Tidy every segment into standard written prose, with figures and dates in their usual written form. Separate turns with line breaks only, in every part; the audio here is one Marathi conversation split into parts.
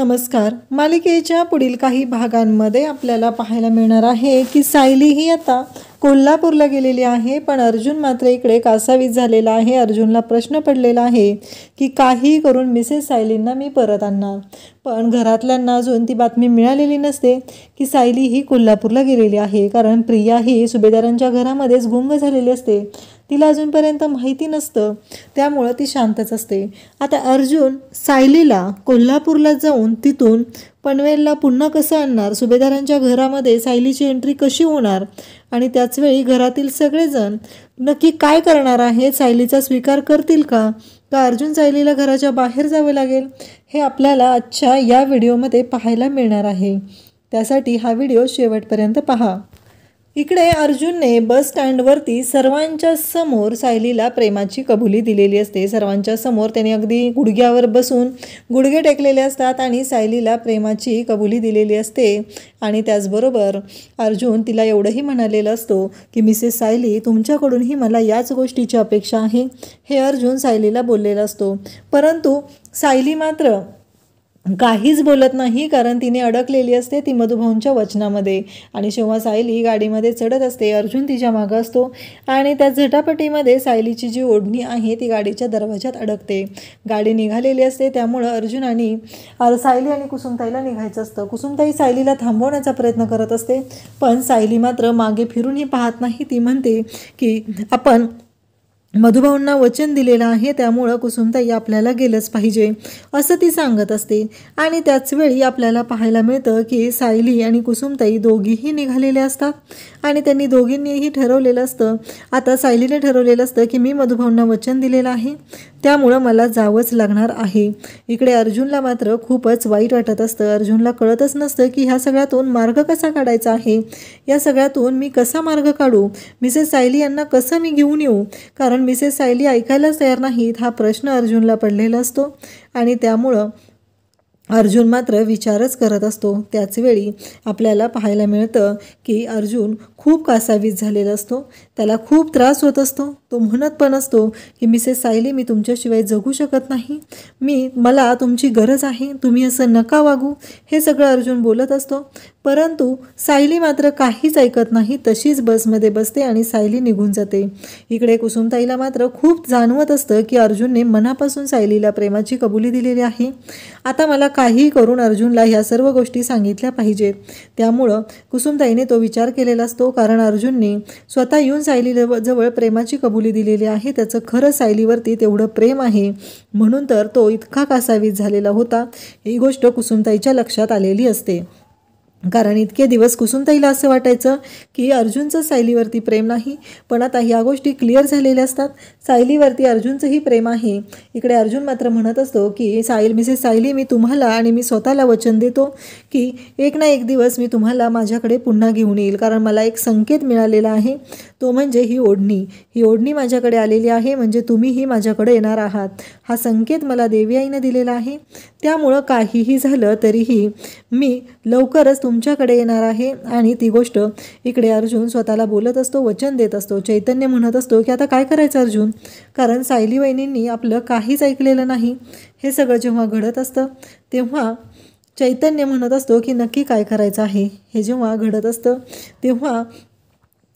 नमस्कार. मालिकेच्या पुढील काही भागांमध्ये आपल्याला पाहायला मिळणार आहे की सायली ही आता कोल्हापूरला गेलेली आहे, पण अर्जुन मात्र इकडे कासावीस झालेला आहे. अर्जुनला प्रश्न पडलेला आहे की काही करून मिसेस सायलींना मी परत आणणार, पण घरातल्यांना अजून ती बातमी मिळालेली नसते की सायली ही कोल्हापूरला गेलेली आहे. कारण प्रिया ही सुभेदारांच्या घरामध्येच गुंग झालेली असते, तिला अजूनपर्यंत माहिती नसतं, त्यामुळं ती शांतच असते. आता अर्जुन सायलीला कोल्हापूरला जाऊन तिथून पनवेलला पुन्हा कसं आणणार, सुभेदारांच्या घरामध्ये सायलीची एंट्री कशी होणार आणि त्याचवेळी घरातील सगळेजण नक्की काय करणार आहेत, सायलीचा स्वीकार करतील का अर्जुन सायलीला घराच्या बाहेर जावं लागेल, हे आपल्याला आजच्या या व्हिडिओमध्ये पाहायला मिळणार आहे. त्यासाठी हा व्हिडिओ शेवटपर्यंत पहा. इकडे अर्जुनने बस स्टँडवरती सर्वांच्या समोर सायलीला प्रेमाची कबुली दिलेली असते. सर्वांच्या समोर त्याने अगदी गुडघ्यावर बसून गुडघे टेकलेले असतात आणि सायलीला प्रेमाची कबुली दिलेली असते. आणि त्याचबरोबर अर्जुन तिला एवढंही म्हणालेलं असतो की मिसेस सायली, तुमच्याकडूनही मला याच गोष्टीची अपेक्षा आहे, हे अर्जुन सायलीला बोललेला असतो. परंतु सायली मात्र काहीच बोलत नाही, कारण तिने अडकलेली असते ती मधुभाऊंच्या वचनामध्ये. आणि जेव्हा सायली गाडीमध्ये चढत असते, अर्जुन तिच्या मागं असतो आणि त्या झटापटीमध्ये सायलीची जी ओढणी आहे ती गाडीच्या दरवाजात अडकते. गाडी निघालेली असते, त्यामुळं अर्जुन आणि सायली आणि कुसुमताईला निघायचं असतं. कुसुमताई सायलीला थांबवण्याचा प्रयत्न करत असते, पण सायली मात्र मागे फिरूनही पाहत नाही. ती म्हणते की आपण मधुभाऊंना वचन दिलेलं आहे, त्यामुळं कुसुमताई आपल्याला गेलंच पाहिजे, असं ती सांगत असते. आणि त्याचवेळी आपल्याला पाहायला मिळतं की सायली आणि कुसुमताई दोघीही निघालेले असतात आणि त्यांनी दोघींनीही ठरवलेलं असतं, आता सायलीने ठरवलेलं असतं की मी मधुभाऊंना वचन दिलेलं आहे, त्यामुळं मला जावंच लागणार आहे. इकडे अर्जुनला मात्र खूपच वाईट वाटत असतं. अर्जुनला कळतच नसतं की ह्या सगळ्यातून मार्ग कसा काढायचा आहे, या सगळ्यातून मी कसा मार्ग काढू, मिसेस सायली यांना कसं मी घेऊन येऊ, कारण मिसेस सायली ऐकायलाच तयार नाहीत, हा प्रश्न अर्जुनला पडलेला असतो. आणि त्यामुळं अर्जुन मात्र विचारच करत असतो. त्याचवेळी आपल्याला पाहायला मिळतं की अर्जुन खूप कासावीस झालेला असतो, त्याला खूप त्रास होत असतो. तो म्हणत पण असतो की मिसेस सायली, मी तुमच्याशिवाय जगू शकत नाही, मला तुमची गरज आहे, तुम्ही असं नका वागू, हे सगळं अर्जुन बोलत असतो. परंतु सायली मात्र काहीच ऐकत नाही, तशीच बसमध्ये बसते आणि सायली निघून जाते. इकडे कुसुमताईला मात्र खूप जाणवत असतं की अर्जुनने मनापासून सायलीला प्रेमाची कबुली दिलेली आहे. आता मला काही करून अर्जुनला ह्या सर्व गोष्टी सांगितल्या पाहिजेत. त्यामुळं कुसुमताईने तो विचार केलेला असतो, कारण अर्जुनने स्वतः येऊन सायलीजवळ प्रेमाची कबुली दिलेली आहे, त्याचं खरं सायलीवरती तेवढं प्रेम आहे, म्हणून तर तो इतका कासावीस झालेला होता. ही गोष्ट कुसुमताईच्या लक्षात आलेली असते. कारण इतके दिवस कुसुमताईला असं वाटायचं की अर्जुनचं सायलीवरती प्रेम नाही, पण आता ह्या गोष्टी क्लिअर झालेल्या असतात, सायलीवरती अर्जुनचंही प्रेम आहे. इकडे अर्जुन मात्र म्हणत असतो की मिसेस सायली, मी तुम्हाला आणि मी स्वतःला वचन देतो की एक ना एक दिवस मी तुम्हाला माझ्याकडे पुन्हा घेऊन येईल, कारण मला एक संकेत मिळालेला आहे, तो म्हणजे ही ओढणी माझ्याकडे आलेली आहे, म्हणजे तुम्हीही माझ्याकडे येणार आहात, हा संकेत मला देवी आईने दिलेला आहे. त्यामुळं काहीही झालं तरीही मी लवकरच तुमच्याकडे येणार आहे. आणि ती गोष्ट इकडे अर्जुन स्वतःला बोलत असतो, वचन देत असतो. चैतन्य म्हणत असतो की आता काय करायचं अर्जुन, कारण सायली वहिनींनी आपलं काहीच ऐकलेलं नाही. हे सगळं जेव्हा घडत असतं तेव्हा चैतन्य म्हणत असतो की नक्की काय करायचं आहे. हे जेव्हा घडत असतं तेव्हा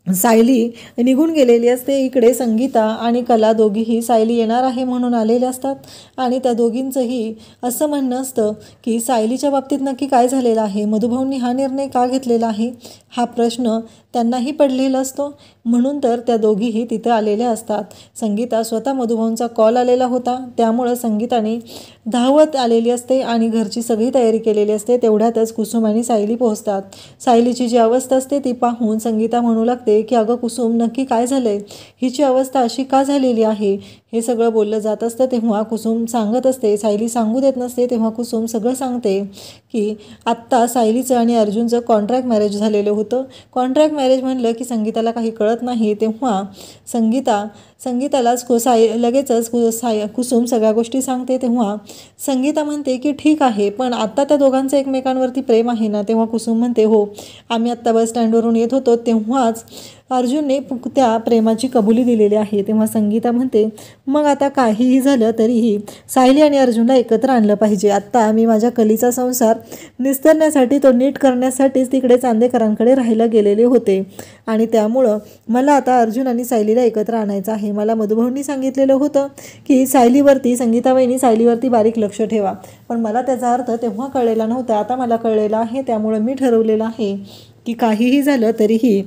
सायली निघून गेलेली असते. इकडे संगीता आणि कला दोघीही सायली येणार आहे म्हणून आलेले असतात आणि त्या दोघींचंही असं म्हणणं असतं की सायलीच्या बाबतीत नक्की काय झालेलं आहे, मधुभाऊंनी हा निर्णय का घेतलेला आहे, हा प्रश्न त्यांनाही पडलेला असतो. म्हणून तर त्या दोघीही तिथं आलेल्या असतात. संगीता स्वतः मधुभाऊंचा कॉल आलेला होता, त्यामुळं संगीताने धावत आलेली असते आणि घरची सगळी तयारी केलेली असते. तेवढ्यातच कुसुम आणि सायली पोहोचतात. सायलीची जी अवस्था असते ती पाहून संगीता म्हणू लागते की अगं कुसुम, नक्की काय झालंय, हिची अवस्था अशी का झालेली आहे. हे सगळं बोललं जात असतं तेव्हा कुसुम सांगत असते, सायली सांगू देत नसते, तेव्हा कुसुम सगळं सांगते की आत्ता सायलीचं आणि अर्जुनचं कॉन्ट्रॅक्ट मॅरेज झालेलं होतं. कॉन्ट्रॅक्ट मॅरेज म्हणलं की संगीताला काही कळत नाही, तेव्हा संगीतालाच लगेचच कुसुम सगळ्या गोष्टी सांगते. तेव्हा संगीता म्हणते की ठीक आहे, पण आत्ता त्या दोघांचं एकमेकांवरती प्रेम आहे ना. तेव्हा कुसुम म्हणते, हो, आम्ही आत्ता बस स्टँडवरून येत होतो तेव्हाच अर्जुनने त्या प्रेमाची कबुली दिलेली आहे। तेव्हा संगीता म्हणते, मग आता काहीही झालं तरीही सायली आणि अर्जुनला एकत्र आणलं पाहिजे। आत्ता मी माझ्या कलीचा संसार निस्तरण्यासाठी, तो नीट करण्यासाठीच तिकडे चांदेकरांकडे राहायला गेलेले होते आणि त्यामुळं मला आता अर्जुन आणि सायलीला एकत्र आणायचं आहे। मला मधुभाऊंनी सांगितलेलं होतं की सायलीवरती, संगीताबाईंनी सायलीवरती बारीक लक्ष ठेवा, पण मला त्याचा अर्थ तेव्हा कळलेला नव्हता, आता मला कळलेला आहे। त्यामुळं मी ठरवलेलं आहे की काहीही झालं तरीही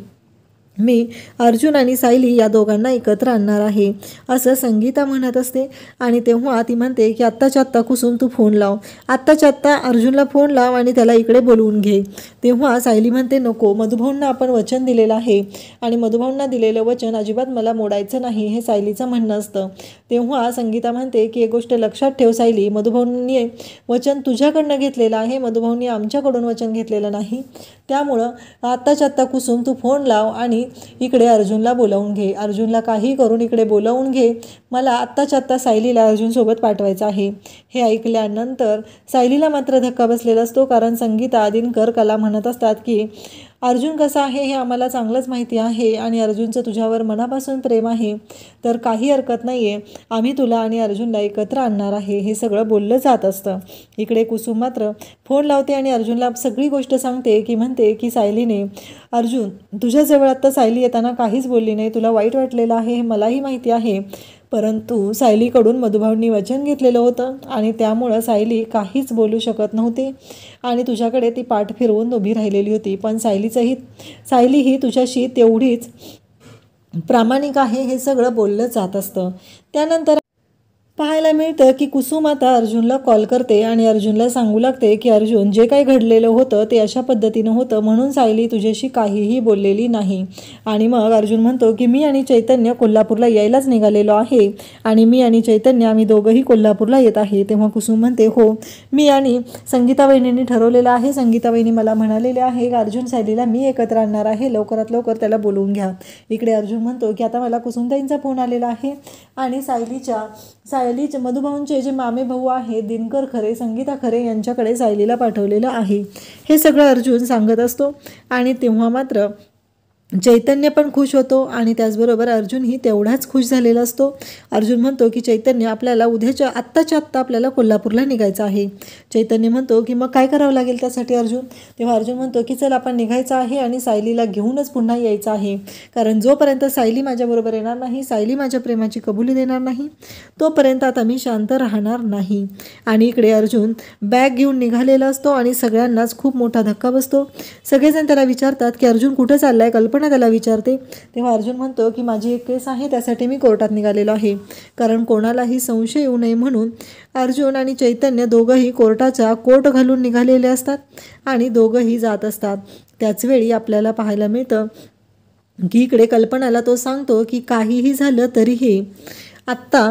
मी अर्जुन आणि सायली या दोघांना एकत्र आणणार आहे, असं संगीता म्हणत असते। आणि तेव्हा ती म्हणते की आत्ताच्या आत्ता कुसुम तू फोन लाव, आत्ताच्या आत्ता अर्जुनला फोन लाव आणि त्याला इकडे बोलवून घे। तेव्हा सायली म्हणते, नको, मधुभाऊंना आपण वचन दिलेलं आहे आणि मधुभाऊंना दिलेलं वचन अजिबात मला मोडायचं नाही, हे सायलीचं म्हणणं असतं। तेव्हा संगीता म्हणते की एक गोष्ट लक्षात ठेव सायली, मधुभाऊंनी वचन तुझ्याकडनं घेतलेलं आहे, मधुभाऊंनी आमच्याकडून वचन घेतलेलं नाही। त्यामुळं आत्ताच्या आत्ता कुसुम तू फोन लाव आणि इकडे अर्जुनला बोलावून घे, अर्जुनला काही करून इकडे बोलावून घे, मला आत्ताच्या आत्ता सायलीला अर्जुनसोबत पाठवायचं आहे। हे ऐकल्यानंतर सायलीला मात्र धक्का बसलेला असतो, कारण संगीता आदिनकर कला म्हणत असतात की अर्जुन कसा आहे हे आम्हाला चांगलंच माहिती आहे आणि अर्जुनचं तुझ्यावर मनापासून प्रेम आहे, तर काही हरकत नाही आहे, आम्ही तुला आणि अर्जुनला एकत्र आणणार आहे, हे सगळं बोललं जात असतं। इकडे कुसुम मात्र फोन लावते आणि अर्जुनला सगळी गोष्ट सांगते की म्हणते की सायलीने, अर्जुन तुझ्याजवळ आत्ता सायली येताना काहीच बोलली नाही, तुला वाईट वाटलेलं आहे हे मलाही माहिती आहे, परंतु सायलीकडून मधुभाऊंनी वचन घेतलेलं होतं आणि त्यामुळं सायली काहीच बोलू शकत नव्हती आणि तुझ्याकडे ती पाठ फिरवून उभी राहिलेली होती, पण सायली ही तुझ्याशी तेवढीच प्रामाणिक आहे, हे सगळं बोललं जात असतं। त्यानंतर पाहायला मिळतं की कुसुम आता अर्जुनला कॉल करते आणि अर्जुनला सांगू लागते की अर्जुन, जे काही घडलेलं होतं ते अशा पद्धतीनं होतं म्हणून सायली तुझ्याशी काहीही बोललेली नाही। आणि मग अर्जुन म्हणतो की मी आणि चैतन्य कोल्हापूरला यायलाच निघालेलो आहे आणि मी आणि चैतन्य आम्ही दोघंही कोल्हापूरला येत आहे। तेव्हा कुसुम म्हणते, हो, मी आणि संगीताबाईंनी ठरवलेलं आहे, संगीताबाईंनी मला म्हणालेले आहे की अर्जुन सायलीला मी एकत्र आणणार आहे, लवकरात लवकर त्याला बोलवून घ्या। इकडे अर्जुन म्हणतो की आता मला कुसुमताईंचा फोन आलेला आहे आणि सायलीचे मधुभाऊंचे जे मामे भाऊ आहेत दिनकर खरे, संगीता खरे यांच्याकडे सायलीला पाठवलेलं आहे, हे सगळं अर्जुन सांगत असतो। आणि तेव्हा मात्र चैतन्य पण खुश होतो आणि त्याचबरोबर अर्जुनही तेवढाच खुश झालेला असतो। अर्जुन म्हणतो की चैतन्य, आपल्याला उद्याच्या आत्ताच्या आत्ता आपल्याला कोल्हापूरला निघायचं आहे। चैतन्य म्हणतो की मग काय करावं लागेल त्यासाठी अर्जुन? तेव्हा अर्जुन म्हणतो की चल आपण निघायचं आहे आणि सायलीला घेऊनच पुन्हा यायचं आहे, कारण जोपर्यंत सायली माझ्याबरोबर येणार नाही, सायली माझ्या प्रेमाची कबुली देणार नाही, तोपर्यंत आता मी शांत राहणार नाही। आणि इकडे अर्जुन बॅग घेऊन निघालेला असतो आणि सगळ्यांनाच खूप मोठा धक्का बसतो। सगळेजण त्याला विचारतात की अर्जुन कुठे चाललाय, कल्पना त्याला विचारते। तेव्हा अर्जुन म्हणतो की माझी एक केस आहे, त्यासाठी मी कोर्टात निघालेलो आहे, कारण कोणालाही संशय येऊ नये म्हणून अर्जुन आणि चैतन्य दोघंही कोर्टाचा कोट घालून निघालेले असतात आणि दोघंही जात असतात। त्याचवेळी आपल्याला पाहायला मिळतं की इकडे कल्पनाला तो सांगतो की काहीही झालं तरीही आत्ता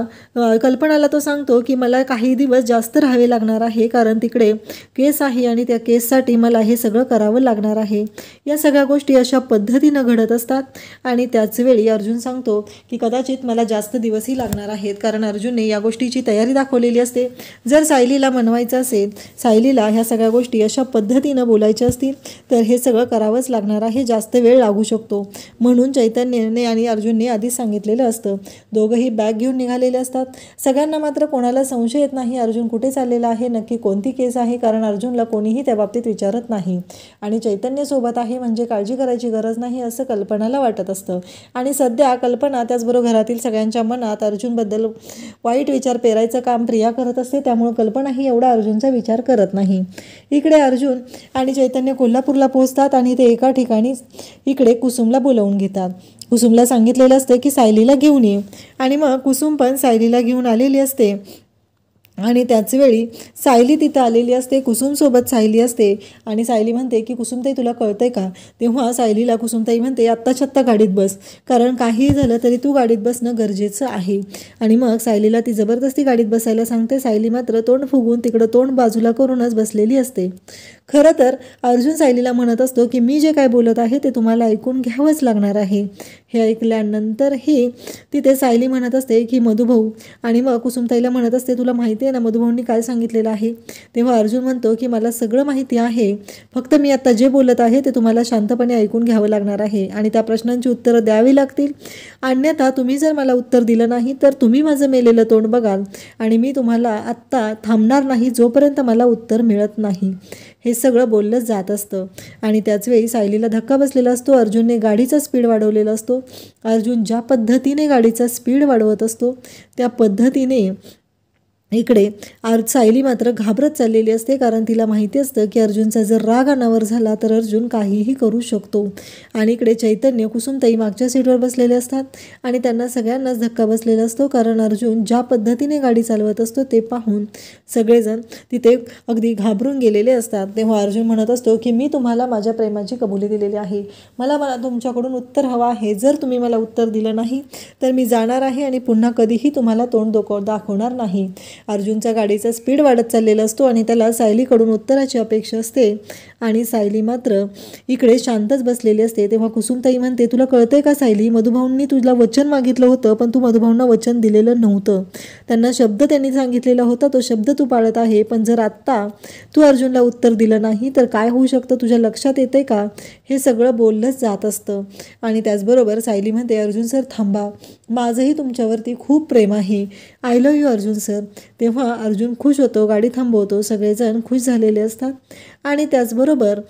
कल्पनाला तो सांगतो की मला काही दिवस जास्त राहावे लागणार आहे, कारण तिकडे केस आहे आणि त्या केससाठी मला हे सगळं करावं लागणार आहे। या सगळ्या गोष्टी अशा पद्धतीनं घडत असतात आणि त्याचवेळी अर्जुन सांगतो की कदाचित मला जास्त दिवसही लागणार आहेत, कारण अर्जुनने या गोष्टीची तयारी दाखवलेली असते। जर सायलीला मनवायचं असेल, सायलीला ह्या सगळ्या गोष्टी अशा पद्धतीनं बोलायच्या असतील, तर हे सगळं करावंच लागणार आहे, जास्त वेळ लागू शकतो, म्हणून चैतन्यने आणि अर्जुनने आधीच सांगितलेलं असतं। दोघंही बॅग घेऊन निघालेले असतात। सगळ्यांना मात्र कोणाला संशय येत नाही अर्जुन कुठे चाललेला आहे, नक्की कोणती केस आहे, कारण अर्जुनला कोणीही त्या बाबतीत विचारत नाही आणि चैतन्य सोबत आहे म्हणजे काळजी करायची गरज नाही असं कल्पनाला वाटत असतं। आणि सध्या कल्पना त्याचबरोबर घरातील सगळ्यांच्या मनात अर्जुनबद्दल वाईट विचार पेरायचं काम प्रिया करत असते, त्यामुळे कल्पनाही एवढा अर्जुनचा विचार करत नाही। इकडे अर्जुन आणि चैतन्य कोल्हापूरला पोहोचतात आणि ते एका ठिकाणी इकडे कुसुमला बोलावून घेतात। कुसुमला सांगितलेलं असतं की सायलीला घेऊन ये आणि मग कुसुम पण सायलीला घेऊन आलेली असते आणि त्याचवेळी सायली तिथं आलेली असते, कुसुमसोबत सायली असते आणि सायली म्हणते की कुसुमताई तुला कळतंय का? तेव्हा सायलीला कुसुमताई म्हणते आत्ताच्या आत्ता गाडीत बस, कारण काहीही झालं तरी तू गाडीत बसणं गरजेचं आहे। आणि मग सायलीला ती जबरदस्ती गाडीत बसायला सांगते। सायली मात्र तोंड फुगून तिकडं तोंड बाजूला करूनच बसलेली असते। खरं तर अर्जुन सायलीला म्हणत असतो की मी जे काय बोलत आहे ते तुम्हाला ऐकून घ्यावंच लागणार आहे। हे ऐकल्यानंतरही तिथे सायली म्हणत असते की मधुभाऊ, आणि मग कुसुमताईला म्हणत असते तुला माहिती माहिती आहे ना मधुभाऊंनी काय सांगितलेलं आहे? तेव्हा अर्जुन म्हणतो की मला सगळं माहिती आहे, फक्त मी आता जे बोलत आहे ते तुम्हाला शांतपणे ऐकून घ्यावं लागणार आहे आणि त्या प्रश्नांची उत्तरं द्यावी लागतील. अन्यथा तुम्ही जर मला उत्तर दिलं नाही तर तुम्ही माझं मेलेलं तोंड बघाल आणि मी तुम्हाला आत्ता थांबणार नाही जोपर्यंत मला उत्तर मिळत नाही. हे सगळं बोललं जात असतं आणि त्याचवेळी सायलीला धक्का बसलेला असतो. अर्जुनने गाडीचा स्पीड वाढवलेला असतो. अर्जुन ज्या पद्धतीने गाडीचा स्पीड वाढवत असतो त्या पद्धतीने इकडे सायली मात्र घाबरत चाललेली असते, कारण तिला माहिती असतं की अर्जुनचा जर राग अनावर झाला तर अर्जुन काहीही करू शकतो. आणि इकडे चैतन्य, कुसुमताई मागच्या सीटवर बसलेले असतात आणि त्यांना सगळ्यांनाच धक्का बसलेला असतो, कारण अर्जुन ज्या पद्धतीने गाडी चालवत असतो ते पाहून सगळेजण तिथे अगदी घाबरून गेलेले असतात. तेव्हा अर्जुन म्हणत असतो की मी तुम्हाला माझ्या प्रेमाची कबुली दिलेली आहे, मला तुमच्याकडून उत्तर हवं आहे. जर तुम्ही मला उत्तर दिलं नाही तर मी जाणार आहे आणि पुन्हा कधीही तुम्हाला तोंड दाखवणार नाही. अर्जुनच्या गाडीचा स्पीड वाढत चाललेला असतो आणि त्याला सायलीकडून उत्तराची अपेक्षा असते आणि सायली मात्र इकडे शांतच बसलेली असते. तेव्हा कुसुमताई म्हणते, तुला कळतंय का सायली, मधुभाऊंनी तुला वचन मागितलं होतं पण तू मधुभाऊंना वचन दिलेलं नव्हतं. त्यांना त्यांनी सांगितलेला होता तो शब्द तू पाळत आहे, पण जर आत्ता तू अर्जुनला उत्तर दिलं नाही तर काय होऊ शकतं तुझ्या लक्षात येते का? हे सगळं बोललंच जात असतं. आणि त्याचबरोबर सायली म्हणते, अर्जुन सर थांबा, माझंही तुमच्यावरती खूप प्रेम आहे, I love you Arjun sir. तेव्हा अर्जुन खुश होतो, गाडी थांबवतो, सगळेजण खुश झालेले असतात. आणि त्याचबरोबर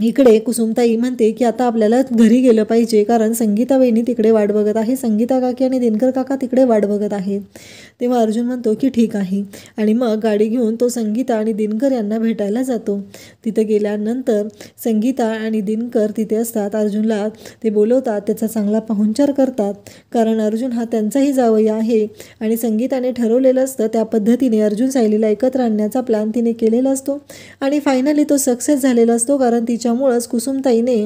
इकडे कुसुमताई म्हणते की आता आपल्याला घरी गेलं पाहिजे, कारण संगीता वहिनी तिकडे वाट बघत आहे, संगीता काकी आणि दिनकर काका तिकडे वाट बघत आहेत. तेव्हा अर्जुन म्हणतो की ठीक आहे आणि मग गाडी घेऊन तो संगीता आणि दिनकर यांना भेटायला जातो. तिथे गेल्यानंतर संगीता आणि दिनकर तिथे असतात. अर्जुनला ते बोलवतात, त्याचा चांगला पाहुणचार करतात, कारण अर्जुन हा त्यांचाही जावई आहे आणि संगीताने ठरवलेलं असतं त्या पद्धतीने अर्जुन सायलीला एकत्र आणण्याचा प्लॅन तिने केलेला असतो आणि फायनली तो सक्सेस झालेला असतो, कारण तिच्यामुळंच कुसुमताईने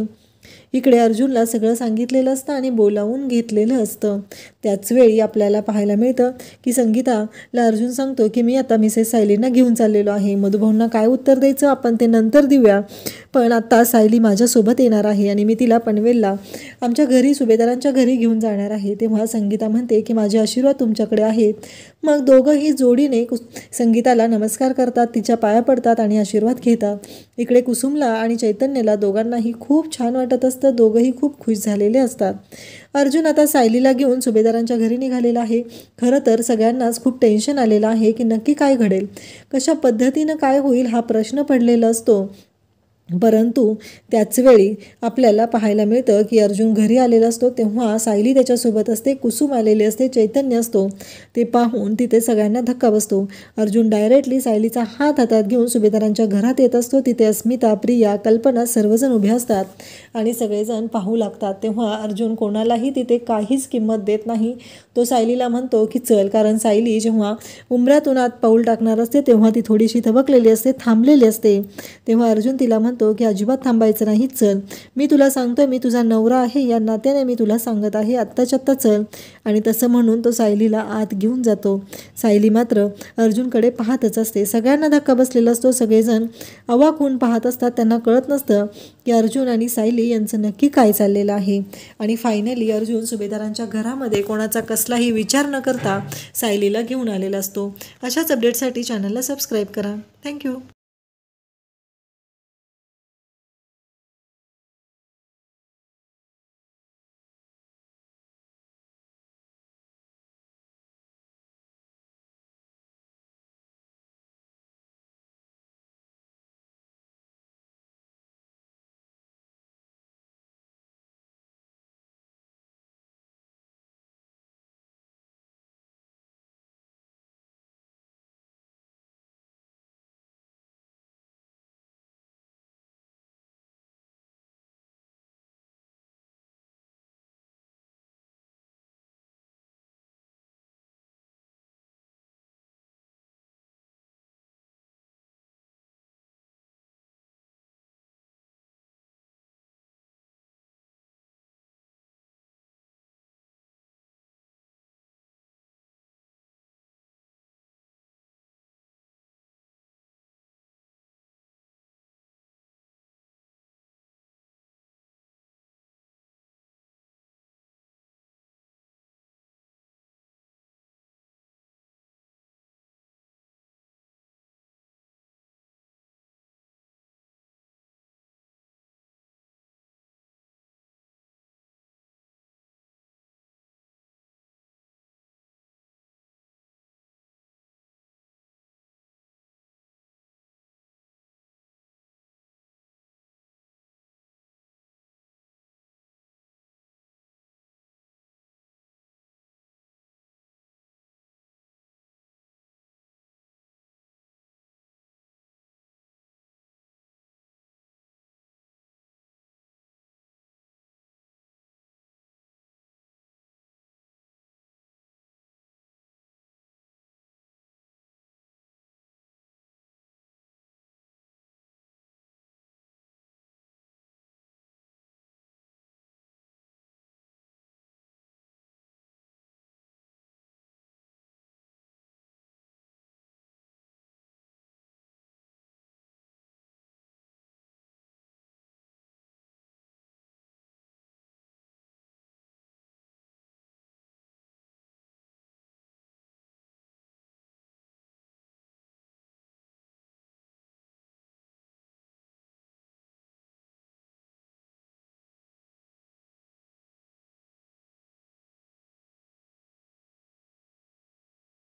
इकडे अर्जुनला सगळं सांगितलेलं असतं आणि बोलावून घेतलेलं असतं. त्याचवेळी आपल्याला पाहायला मिळतं की संगीताला अर्जुन सांगतो की मी आता मिसेस सायलींना घेऊन चाललेलो आहे, मधुभाऊंना काय उत्तर द्यायचं आपण ते नंतर देऊया, पण आता सायली माझ्यासोबत येणार आहे आणि मी तिला पनवेलला आमच्या घरी सुभेदारांच्या घरी घेऊन जाणार आहे. तेव्हा संगीता म्हणते की माझे आशीर्वाद तुमच्याकडे आहेत. मग दोघंही जोडीने संगीताला नमस्कार करतात, तिच्या पाया पडतात आणि आशीर्वाद घेतात. इकडे कुसुमला आणि चैतन्यला दोघांनाही खूप छान वाटत असतं, दोघंही खूप खुश झालेले असतात. अर्जुन आता सायलीला घेऊन सुभेदारांच्या घरी निघालेला आहे. खरं तर सगळ्यांनाच खूप टेन्शन आलेलं आहे की नक्की काय घडेल, कशा पद्धतीनं काय होईल हा प्रश्न पडलेला असतो. परंतु त्याचवेळी आपल्याला पाहायला मिळतं की अर्जुन घरी आलेला असतो. तेव्हा सायली त्याच्यासोबत असते, कुसुम आलेली असते, चैतन्य असतो. ते पाहून तिथे सगळ्यांना धक्का बसतो. अर्जुन डायरेक्टली सायलीचा हात हातात घेऊन सुभेदारांच्या घरात येत असतो. तिथे अस्मिता, प्रिया, कल्पना सर्वजण उभे असतात आणि सगळेजण पाहू लागतात. तेव्हा अर्जुन कोणालाही तिथे काहीच किंमत देत नाही. तो सायलीला म्हणतो की चल, कारण सायली जेव्हा उंबऱ्यातून आत पाऊल टाकणार असते तेव्हा ती थोडीशी थबकलेली असते, थांबलेली असते. तेव्हा अर्जुन तिला म्हणतो की अजिबात थांबायचं नाही, चल, मी तुला सांगतोय, मी तुझा नवरा आहे या नात्याने मी तुला सांगत आहे, आत्ताच्या आत्ता चल. आणि तसं म्हणून तो सायलीला आत घेऊन जातो. सायली मात्र अर्जुनकडे पाहतच असते. सगळ्यांना धक्का बसलेला असतो, सगळेजण अवाक होऊन पाहत असतात. त्यांना कळत नसतं की अर्जुन आणि सायली यांचं नक्की काय चाललेलं आहे. आणि फायनली अर्जुन सुभेदारांच्या घरामध्ये कोणाचा कसलाही विचार न करता सायलीला घेऊन आलेला असतो. अशाच अपडेटसाठी चॅनलला सबस्क्राईब करा. थँक्यू.